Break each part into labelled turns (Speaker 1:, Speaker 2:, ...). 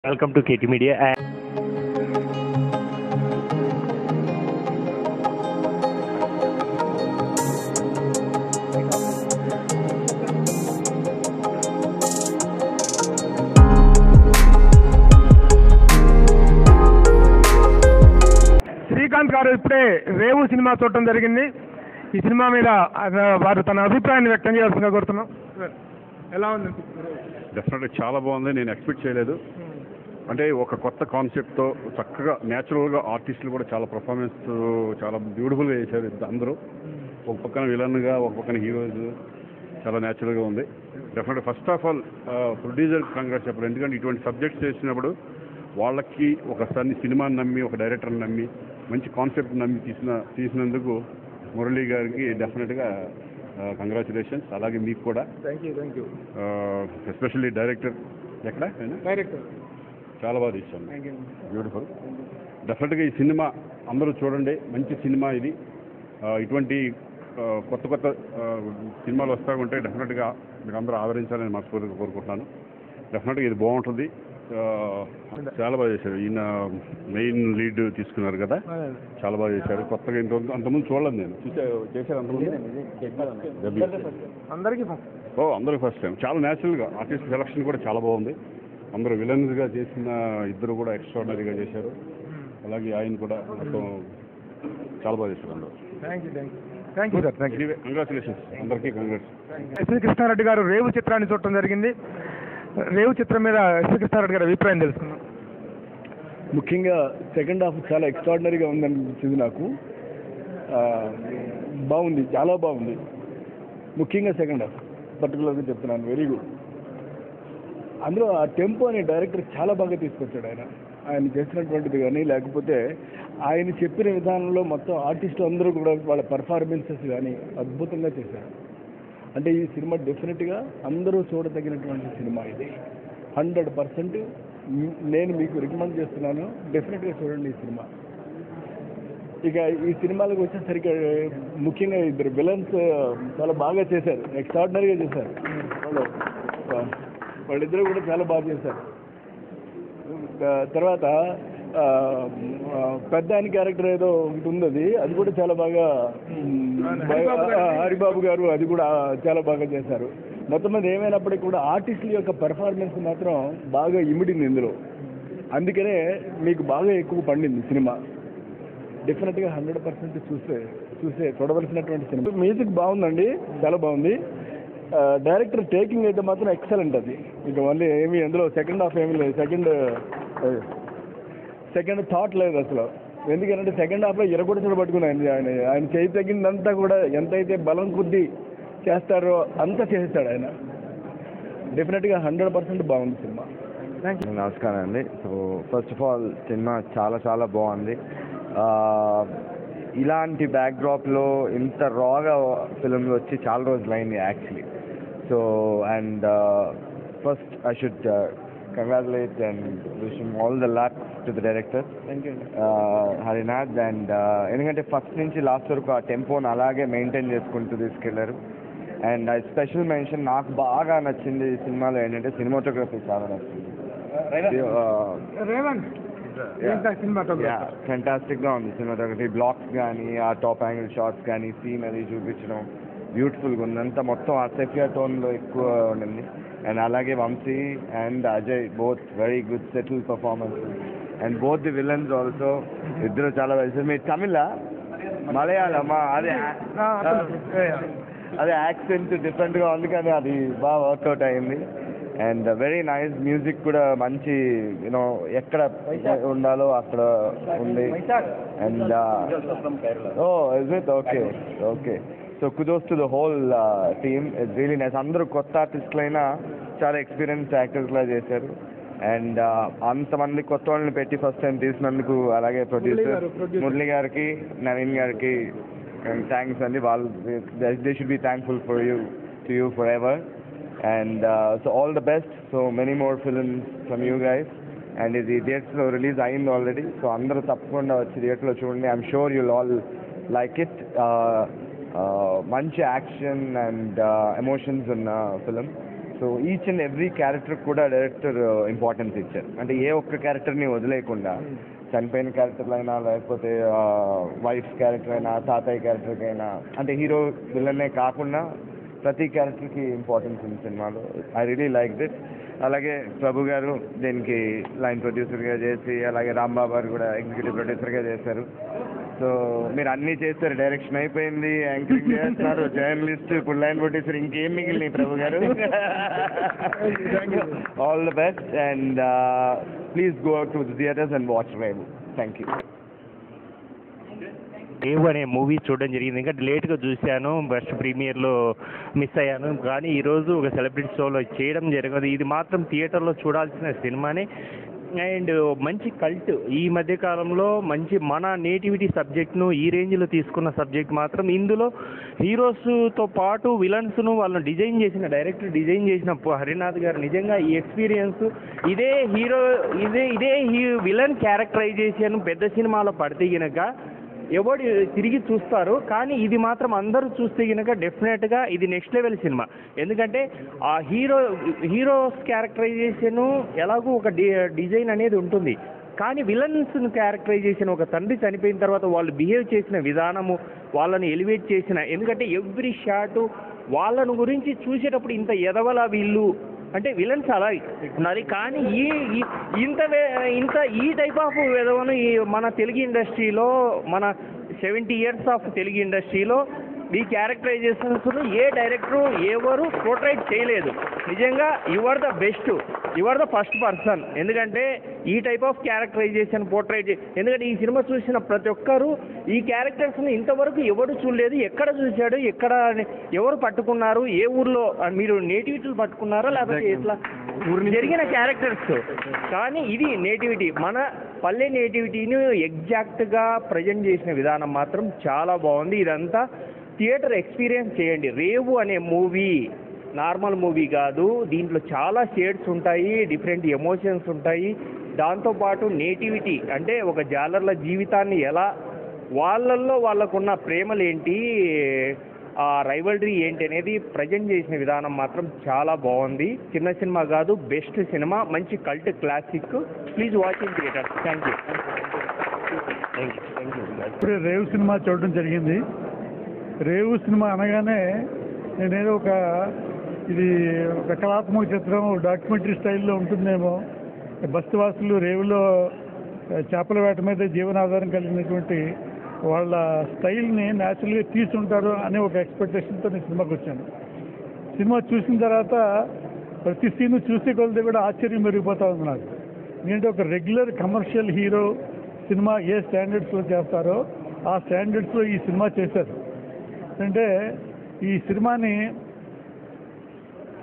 Speaker 1: Welcome to KT Media.
Speaker 2: Srikanth గారు ఇప్పుడే రేవు cinema చూడటం జరిగింది. ఈ సినిమా మీద వారు తన అభిప్రాయాన్ని వ్యక్తం చేయాల్సిందిగా కోరుతున్నాం. ఎలా ఉంది?
Speaker 3: డెఫినెట్గా చాలా బాగుంది. నేను ఎక్స్పెక్ట్ చేయలేదు. అంటే ఒక కొత్త కాన్సెప్ట్తో చక్కగా న్యాచురల్గా ఆర్టిస్టులు కూడా చాలా పర్ఫార్మెన్స్ చాలా బ్యూటిఫుల్గా చేశారు అందరూ. ఒక పక్కన విలన్గా, ఒక పక్కన హీరోస్, చాలా న్యాచురల్గా ఉంది. డెఫినెట్గా first of all producer congrats చెప్పారు. ఎందుకంటే ఇటువంటి సబ్జెక్ట్స్ చేసినప్పుడు వాళ్ళకి ఒక సినిమాని నమ్మి, ఒక డైరెక్టర్ని నమ్మి, మంచి కాన్సెప్ట్ నమ్మి తీసినందుకు మురళీ గారికి డెఫినెట్గా కంగ్రాచులేషన్స్. అలాగే మీకు కూడా
Speaker 2: thank you.
Speaker 3: Especially director
Speaker 2: director
Speaker 3: చాలా బాగా తీశాను. బ్యూటిఫుల్. డెఫినెట్గా ఈ సినిమా అందరూ చూడండి. మంచి సినిమా ఇది. ఇటువంటి కొత్త సినిమాలు వస్తూ ఉంటే డెఫినెట్గా మీరు అందరూ ఆదరించాలని మనస్ఫూర్తిగా కోరుకుంటున్నాను. డెఫినెట్గా ఇది బాగుంటుంది. చాలా బాగా చేశారు. ఈయన మెయిన్ లీడ్ తీసుకున్నారు కదా, చాలా బాగా చేశారు. కొత్తగా అంతకుముందు చూడలేదు నేను. చేశారు అంతకుముందు? అందరికీ ఫస్ట్ టైం. చాలా న్యాచురల్గా ఆర్టిస్ట్ సెలక్షన్ కూడా చాలా బాగుంది. అందరూ విలన్స్గా చేసిన ఇద్దరు కూడా ఎక్స్ట్రాడినరీగా చేశారు. అలాగే ఆయన కూడా మొత్తం చాలా బాగా చేశారు అందరూ.
Speaker 2: Thank you sir.
Speaker 3: కంగ్రాచులేషన్స్ అందరికీ. కంగ్రాట్స్.
Speaker 2: ఎస్వి కృష్ణారెడ్డి గారు రేవు చిత్రాన్ని చూడటం జరిగింది. రేవు చిత్రం మీద ఎస్వి కృష్ణారెడ్డి గారి అభిప్రాయం తెలుసుకున్నాం.
Speaker 4: ముఖ్యంగా సెకండ్ హాఫ్ చాలా ఎక్స్ట్రాడినరీగా ఉందనిపించింది నాకు. బాగుంది, చాలా బాగుంది. ముఖ్యంగా సెకండ్ హాఫ్ పర్టికులర్గా చెప్తున్నాను, వెరీ గుడ్. అందులో ఆ టెంపో అనే డైరెక్టర్ చాలా బాగా తీసుకొచ్చాడు. ఆయన చేసినటువంటిది కానీ, లేకపోతే ఆయన చెప్పిన విధానంలో మొత్తం ఆర్టిస్టులు అందరూ కూడా వాళ్ళ పర్ఫార్మెన్సెస్ కానీ అద్భుతంగా చేశారు. అంటే ఈ సినిమా డెఫినెట్గా అందరూ చూడదగినటువంటి సినిమా ఇది. 100% నేను మీకు రికమెండ్ చేస్తున్నాను. డెఫినెట్గా చూడండి ఈ సినిమా. ఇక ఈ సినిమాలకు వచ్చేసరికి ముఖ్యంగా ఇద్దరు విలన్స్ చాలా బాగా చేశారు, ఎక్స్ట్రాడినరీగా చేశారు. వాళ్ళిద్దరూ కూడా చాలా బాగా చేశారు. తర్వాత పెద్ద ఆయన క్యారెక్టర్ ఏదో ఒకటి ఉంది, అది కూడా చాలా బాగా హరిబాబు గారు అది కూడా చాలా బాగా చేశారు. మొత్తం మీద ఏమైనప్పటికీ కూడా ఆర్టిస్టుల యొక్క పెర్ఫార్మెన్స్ మాత్రం బాగా ఇమిడింది ఇందులో. అందుకనే మీకు బాగా ఎక్కువ పండింది సినిమా. డెఫినెట్గా 100% చూసే చూడవలసినటువంటి సినిమా. మ్యూజిక్ బాగుందండి, చాలా బాగుంది. డైరెక్టర్ టేకింగ్ అయితే మాత్రం ఎక్సలెంట్. అది ఇక మళ్ళీ ఏమి అందులో సెకండ్ హాఫ్ ఏమీ లేదు, సెకండ్ థాట్ లేదు అసలు. ఎందుకంటే సెకండ్ హాఫ్లో ఇరగొడచడు పట్టుకున్నాను. ఆయన చేయి తగ్గిందంతా కూడా ఎంతైతే బలం కొద్దీ చేస్తారో అంత చేస్తాడు ఆయన. డెఫినెట్గా 100% బాగుంది సినిమా.
Speaker 5: నమస్కారం అండి. So first of all cinema చాలా బాగుంది. ఇలాంటి బ్యాక్డ్రాప్లో ఇంత రాగా ఫిల్మ్లు వచ్చి చాలా రోజులైంది actually. So and first I should congratulate and wish him all the luck to the director.
Speaker 4: Thank you.
Speaker 5: Harinath. And ఎందుకంటే ఫస్ట్ నుంచి లాస్ట్ వరకు ఆ టెంపోని అలాగే మెయింటైన్ చేసుకుంటూ తీసుకెళ్లారు. అండ్ స్పెషల్ మెన్షన్ నాకు బాగా నచ్చింది ఈ సినిమాలో ఏంటంటే సినిమాటోగ్రఫీ చాలా నచ్చింది. ఫెంటాస్టిక్గా ఉంది సినిమాటోగ్రఫీ. బ్లాక్స్ కానీ, ఆ టాప్ యాంగిల్ షాట్స్ కానీ, సీన్ అది చూపించడం బ్యూటిఫుల్గా ఉంది. అంతా మొత్తం ఆ సెఫియా టోన్లో ఎక్కువ ఉండింది. అండ్ అలాగే Vamshi and Ajay both very good settle performance. And both the villains also ఇద్దరు చాలా బాగా. మీరు తమిళ మలయాళమా? అదే యాక్సెంట్ డిఫరెంట్గా ఉంది కానీ అది బాగా వర్కౌట్ అయింది. And very nice. మ్యూజిక్ కూడా మంచి యూనో ఎక్కడ ఉండాలో అక్కడ ఉంది. And is it okay. So కుదోస్ to the whole team. It's really nice. అందరూ కొత్త ఆర్టిస్టులైనా చాలా ఎక్స్పీరియన్స్ యాక్టర్స్లా చేశారు. అండ్ అంతమంది కొత్త వాళ్ళని పెట్టి ఫస్ట్ టైం తీసినందుకు అలాగే ప్రొడ్యూసర్ మురళి గారికి, నవీన్ గారికి థ్యాంక్స్ అండి. వాళ్ళు they should be thankful to you for ever. And so all the best. So many more films from you guys. And ఇది థియేటర్స్లో రిలీజ్ అయింది ఆల్రెడీ. సో అందరూ తప్పకుండా వచ్చి థియేటర్లో చూడండి. I'm sure you'll all like it. మంచి యాక్షన్ అండ్ ఎమోషన్స్ ఉన్న film. So each and every character కూడా డైరెక్టర్ ఇంపార్టెన్స్ ఇచ్చారు. అంటే ఏ ఒక్క క్యారెక్టర్ని వదిలేయకుండా, చనిపోయిన క్యారెక్టర్లు అయినా, లేకపోతే వైఫ్ క్యారెక్టర్ అయినా, తాతయ్య క్యారెక్టర్కి అయినా, అంటే హీరో విలనే కాకుండా ప్రతి క్యారెక్టర్కి ఇంపార్టెన్స్ ఉంది సినిమాలో. I really like it. అలాగే ప్రభు గారు దీనికి లైన్ ప్రొడ్యూసర్గా చేసి, అలాగే రాంబాబు గారు కూడా ఎగ్జిక్యూటివ్ ప్రొడ్యూసర్గా చేశారు. సో మీరు అన్నీ చేస్తారు, డైరెక్షన్ అయిపోయింది, యాంకరింగ్ చేస్తున్నారు, జర్నలిస్ట్, ఇప్పుడు లైన్ ప్రొడ్యూసర్, ఇంకేం మిగిలినాయి ప్రభు గారు. All the best and please go out to the theatres and watch Revu. Thank you.
Speaker 1: Revu అనే మూవీ చూడడం జరిగింది. ఇంకా లేట్గా చూశాను, ఫస్ట్ ప్రీమియర్లో మిస్ అయ్యాను. కానీ ఈరోజు ఒక సెలబ్రిటీ షోలో చేయడం జరగదు. ఇది మాత్రం థియేటర్లో చూడాల్సిన సినిమానే. అండ్ మంచి కల్ట్, ఈ మధ్య కాలంలో మంచి మన నేటివిటీ సబ్జెక్ట్ను ఈ రేంజ్లో తీసుకున్న సబ్జెక్ట్ మాత్రం, ఇందులో హీరోస్తో పాటు విలన్స్ను వాళ్ళని డిజైన్ చేసిన డైరెక్టర్ డిజైన్ చేసిన హరినాథ్ గారు నిజంగా ఈ ఎక్స్పీరియన్స్ ఇదే విలన్ క్యారెక్టరైజేషన్ పెద్ద సినిమాలో పడితే గనక ఎవడు తిరిగి చూస్తారు. కానీ ఇది మాత్రం అందరూ చూస్తే కనుక డెఫినెట్గా ఇది నెక్స్ట్ లెవెల్ సినిమా. ఎందుకంటే ఆ హీరోస్ క్యారెక్టరైజేషను ఎలాగూ ఒక డిజైన్ అనేది ఉంటుంది. కానీ విలన్స్ క్యారెక్టరైజేషన్, ఒక తండ్రి చనిపోయిన తర్వాత వాళ్ళు బిహేవ్ చేసిన విధానము, వాళ్ళని ఎలివేట్ చేసిన, ఎందుకంటే ఎవ్రీ షాటు వాళ్ళను గురించి చూసేటప్పుడు ఇంత ఎదవల వీళ్ళు అంటే విలన్స్ అలా ఉన్నారు. కానీ ఇంత ఈ టైప్ ఆఫ్ విధవను మన తెలుగు ఇండస్ట్రీలో, మన 70 years ఆఫ్ తెలుగు ఇండస్ట్రీలో ఈ క్యారెక్టరైజేషన్స్ ఏ డైరెక్టరు ఎవరు పోర్ట్రైట్ చేయలేదు. నిజంగా you are the best, you are the first person. ఎందుకంటే ఈ టైప్ ఆఫ్ క్యారెక్టరైజేషన్ పోర్ట్రైట్, ఎందుకంటే ఈ సినిమా చూసిన ప్రతి ఒక్కరూ ఈ క్యారెక్టర్స్ని ఇంతవరకు ఎవరు చూడలేదు. ఎక్కడ చూశాడు, ఎక్కడ ఎవరు పట్టుకున్నారు, ఏ ఊర్లో మీరు నేటివిటీలు పట్టుకున్నారా లేకపోతే ఎట్లా జరిగిన క్యారెక్టర్స్. కానీ ఇది నేటివిటీ, మన పల్లె నేటివిటీని ఎగ్జాక్ట్గా ప్రజెంట్ చేసిన విధానం మాత్రం చాలా బాగుంది. ఇదంతా థియేటర్ ఎక్స్పీరియన్స్ చేయండి. రేవు అనే మూవీ నార్మల్ మూవీ కాదు, దీంట్లో చాలా షేడ్స్ ఉంటాయి, డిఫరెంట్ ఎమోషన్స్ ఉంటాయి. దాంతోపాటు నేటివిటీ అంటే ఒక జాలర్ల జీవితాన్ని ఎలా, వాళ్ళల్లో వాళ్ళకున్న ప్రేమలేంటి, ఆ రైవల్రీ ఏంటి అనేది ప్రజెంట్ చేసిన విధానం మాత్రం చాలా బాగుంది. చిన్న సినిమా కాదు, బెస్ట్ సినిమా, మంచి cult classic. Please watch in theatre. Thank you.
Speaker 6: ఇప్పుడు రేవు సినిమా చూడడం జరిగింది. రేవు సినిమా అనగానే నేనేదో ఇది ఒక కళాత్మక చిత్రం, డాక్యుమెంటరీ స్టైల్లో ఉంటుందేమో, బస్తీవాసులు రేవులో చేపల వేట మీద జీవనాధారం కలిగినటువంటి వాళ్ళ స్టైల్ని న్యాచురల్గా తీసుంటారు అనే ఒక ఎక్స్పెక్టేషన్తో నేను సినిమాకి వచ్చాను. సినిమా చూసిన తర్వాత ప్రతి సీను చూసే కొలది కూడా ఆశ్చర్యం పెరిగిపోతా ఉంది నాకు. ఎందుకంటే ఒక రెగ్యులర్ కమర్షియల్ హీరో సినిమా ఏ స్టాండర్డ్స్లో చేస్తారో ఆ స్టాండర్డ్స్లో ఈ సినిమా చేశారు. అంటే ఈ సినిమాని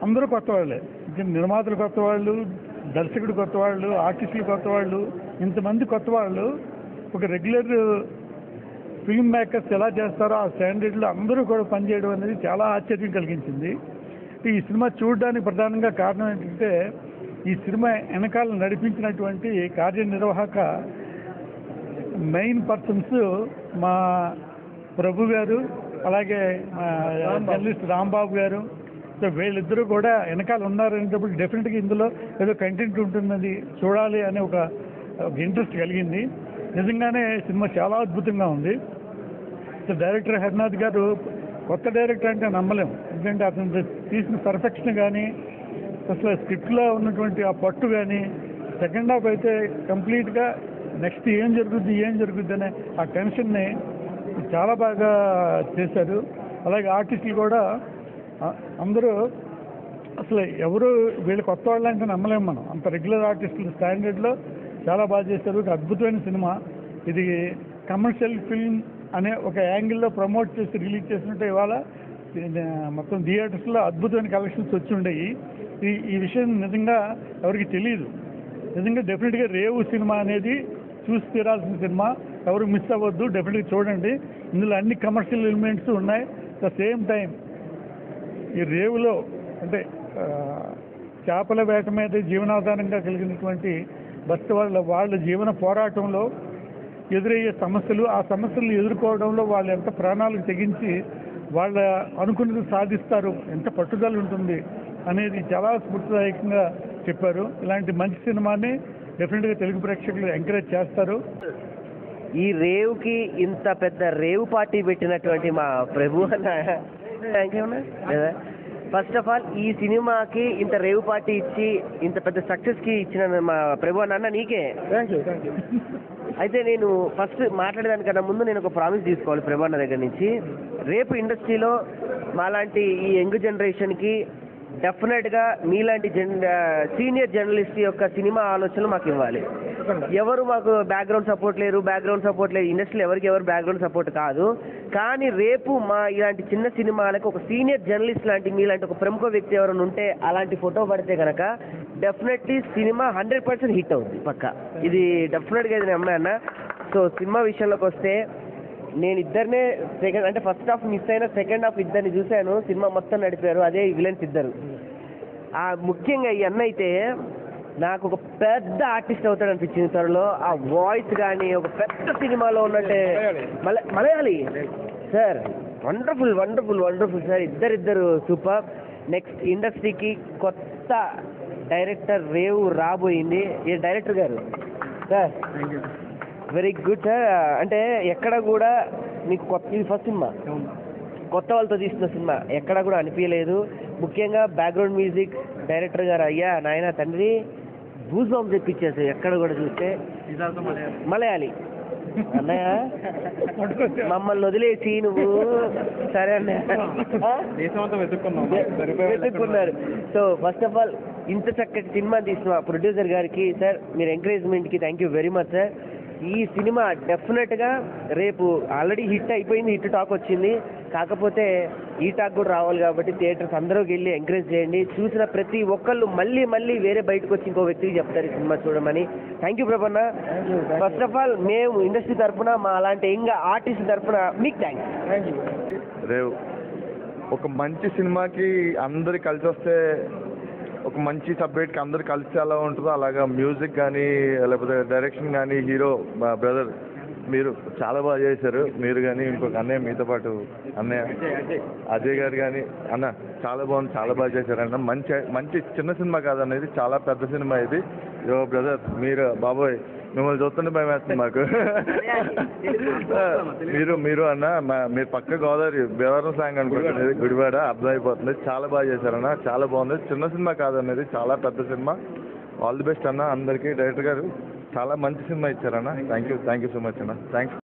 Speaker 6: అందరూ కొత్త వాళ్ళే, నిర్మాతలు కొత్త వాళ్ళు, దర్శకుడు కొత్త వాళ్ళు, ఆర్టిస్టులు కొత్త వాళ్ళు, ఇంతమంది కొత్త వాళ్ళు ఒక రెగ్యులర్ ఫిల్మ్ మేకర్స్ ఎలా చేస్తారో ఆ స్టాండర్డ్లో అందరూ కూడా పనిచేయడం అనేది చాలా ఆశ్చర్యం కలిగించింది. ఈ సినిమా చూడడానికి ప్రధానంగా కారణం ఏంటంటే ఈ సినిమా వెనకాల నడిపించినటువంటి కార్యనిర్వాహక మెయిన్ పర్సన్స్ మా ప్రభు గారు, అలాగే మా జర్నలిస్ట్ రాంబాబు గారు. సో వీళ్ళిద్దరూ కూడా వెనకాల ఉన్నారనేటప్పుడు డెఫినెట్గా ఇందులో ఏదో కంటెంట్ ఉంటున్నది, చూడాలి అనే ఒక ఇంట్రెస్ట్ కలిగింది. నిజంగానే సినిమా చాలా అద్భుతంగా ఉంది. సో డైరెక్టర్ హరినాథ్ గారు కొత్త డైరెక్టర్ అంటే నమ్మలేం. ఎందుకంటే అతను తీసిన పర్ఫెక్షన్ కానీ, అసలు స్క్రిప్ట్లో ఉన్నటువంటి ఆ పట్టు కానీ, సెకండ్ హాఫ్ అయితే కంప్లీట్గా నెక్స్ట్ ఏం జరుగుద్ది అనే ఆ టెన్షన్ని చాలా బాగా చేశారు. అలాగే ఆర్టిస్టులు కూడా అందరూ అసలు ఎవరు వీళ్ళు కొత్త వాళ్ళు అంటే నమ్మలేము మనం. అంత రెగ్యులర్ ఆర్టిస్టులు స్టాండర్డ్లో చాలా బాగా చేశారు. ఒక అద్భుతమైన సినిమా ఇది. కమర్షియల్ ఫిల్మ్ అనే ఒక యాంగిల్లో ప్రమోట్ చేసి రిలీజ్ చేసినట్టు ఇవాళ మొత్తం థియేటర్స్లో అద్భుతమైన కలెక్షన్స్ వచ్చి ఉండేవి. ఈ విషయం నిజంగా ఎవరికి తెలియదు. నిజంగా డెఫినెట్గా రేవు సినిమా అనేది చూసి తీరాల్సిన సినిమా, ఎవరు మిస్ అవ్వద్దు, డెఫినెట్గా చూడండి. ఇందులో అన్ని కమర్షియల్ ఎలిమెంట్స్ ఉన్నాయి. ద సేమ్ టైం ఈ రేవులో అంటే చేపల వేట మీద జీవనాధారంగా కలిగినటువంటి బస్తీ వాళ్ళ జీవన పోరాటంలో ఎదురయ్యే సమస్యలు, ఆ సమస్యలను ఎదుర్కోవడంలో వాళ్ళు ఎంత ప్రాణాలకు తెగించి వాళ్ళ అనుకున్నది సాధిస్తారు, ఎంత పట్టుదల ఉంటుంది, అనేది చాలా స్ఫూర్తిదాయకంగా చెప్పారు. ఇలాంటి మంచి సినిమాని డెఫినెట్గా తెలుగు ప్రేక్షకులు ఎంకరేజ్ చేస్తారు.
Speaker 7: ఈ రేవ్కి ఇంత పెద్ద రేవ్ పార్టీ పెట్టినటువంటి మా ప్రభు అన్న థ్యాంక్ యూ అన్న లేదా ఫస్ట్ ఆఫ్ ఆల్ ఈ సినిమాకి ఇంత రేవ్ పార్టీ ఇచ్చి ఇంత పెద్ద సక్సెస్కి ఇచ్చిన మా ప్రభు అన్న నీకే
Speaker 2: థ్యాంక్ యూ.
Speaker 7: అయితే నేను ఫస్ట్ మాట్లాడేదానికన్నా ముందు నేను ఒక ప్రామిస్ తీసుకోవాలి ప్రభు అన్న దగ్గర నుంచి. రేపు ఇండస్ట్రీలో మాలాంటి ఈ యంగ్ జనరేషన్కి డెఫినెట్గా మీలాంటి సీనియర్ జర్నలిస్ట్ యొక్క సినిమా ఆలోచనలు మాకు ఇవ్వాలి. ఎవరు మాకు బ్యాక్గ్రౌండ్ సపోర్ట్ లేదు ఇండస్ట్రీలో ఎవరు బ్యాక్గ్రౌండ్ సపోర్ట్ కాదు. కానీ రేపు మా ఇలాంటి చిన్న సినిమాలకు ఒక సీనియర్ జర్నలిస్ట్ లాంటి మీలాంటి ఒక ప్రముఖ వ్యక్తి ఎవరైనా ఉంటే అలాంటి ఫోటో పడితే కనుక డెఫినెట్లీ సినిమా 100% హిట్ అవుతుంది పక్కా. ఇది డెఫినెట్గా ఇది నమ్మే అన్న. సో సినిమా విషయంలోకి వస్తే నేను ఇద్దరినే సెకండ్ అంటే ఫస్ట్ హాఫ్ మిస్ అయిన సెకండ్ హాఫ్ ఇద్దరిని చూశాను. సినిమా మొత్తం నడిపారు, అదే విలన్స్ ఇద్దరు. ముఖ్యంగా ఈ అన్న అయితే నాకు ఒక పెద్ద ఆర్టిస్ట్ అవుతాడు అనిపించింది త్వరలో. ఆ వాయిస్ కానీ ఒక పెద్ద సినిమాలో ఉన్నట్టే. Malayali sir, wonderful wonderful wonderful sir, ఇద్దరు సూపర్. నెక్స్ట్ ఇండస్ట్రీకి కొత్త డైరెక్టర్ రేవు రాబోయింది. ఏ డైరెక్టర్ గారు సార్ వెరీ గుడ్ సార్. అంటే ఎక్కడ కూడా మీకు ఇది ఫస్ట్ సినిమా, కొత్త వాళ్ళతో తీసిన సినిమా ఎక్కడ కూడా అనిపించలేదు. ముఖ్యంగా బ్యాక్గ్రౌండ్ మ్యూజిక్ డైరెక్టర్ గారు అయ్యా నాయన తండ్రి గూస్ బాంబ్స్ తెప్పించేసారు ఎక్కడ కూడా చూస్తే. మలయాళీ అన్నయ్య మమ్మల్ని వదిలేసి నువ్వు సరే అన్నయ్య వెతుక్కున్నారు. సో ఫస్ట్ ఆఫ్ ఆల్ ఇంత చక్కటి సినిమా తీసిన ప్రొడ్యూసర్ గారికి సార్ మీరు ఎంకరేజ్మెంట్కి thank you very much sir. ఈ సినిమా డెఫినెట్గా రేపు ఆల్రెడీ హిట్ అయిపోయింది, హిట్ టాక్ వచ్చింది. కాకపోతే ఈ టాక్ కూడా రావాలి కాబట్టి థియేటర్స్ అందరూకి వెళ్ళి ఎంకరేజ్ చేయండి. చూసిన ప్రతి ఒక్కళ్ళు మళ్ళీ వేరే బయటకు వచ్చి ఇంకో వ్యక్తికి చెప్తారు ఈ సినిమా చూడమని. థ్యాంక్ యూ ప్రభన్న. ఫస్ట్ ఆఫ్ ఆల్ మేము ఇండస్ట్రీ తరఫున మా అలాంటి ఇంకా ఆర్టిస్ట్ తరఫున మీకు థ్యాంక్స్.
Speaker 5: రేవ్ ఒక మంచి సినిమాకి అందరు కలిసి వస్తే, ఒక మంచి సబ్జెక్ట్కి అందరు కలిసి ఎలా ఉంటుందో అలాగా మ్యూజిక్ కానీ లేకపోతే డైరెక్షన్ కానీ హీరో మా బ్రదర్ మీరు చాలా బాగా చేశారు. మీరు కానీ ఇంకొక అన్నయ్య మీతో పాటు అన్నయ్య అజయ్ గారు కానీ అన్న చాలా బాగుంది, చాలా బాగా చేశారన్న. మంచి చిన్న సినిమా కాదనేది చాలా పెద్ద సినిమా ఇది. యో బ్రదర్ మీరు బాబోయ్ మిమ్మల్ని చూస్తుంటే భయం వేస్తుంది మాకు. మీరు అన్న మీరు పక్క గోదావరి భీమవరం సాంగ్ అనుకుంటుంది గుడివాడ అర్థమైపోతుంది. చాలా బాగా చేశారన్న, చాలా బాగుంది. చిన్న సినిమా కాదనేది చాలా పెద్ద సినిమా. ఆల్ ది బెస్ట్ అన్న అందరికీ. డైరెక్టర్ గారు చాలా మంచి సినిమా ఇచ్చారన్న. థ్యాంక్ యూ సో మచ్ అన్న. థ్యాంక్స్.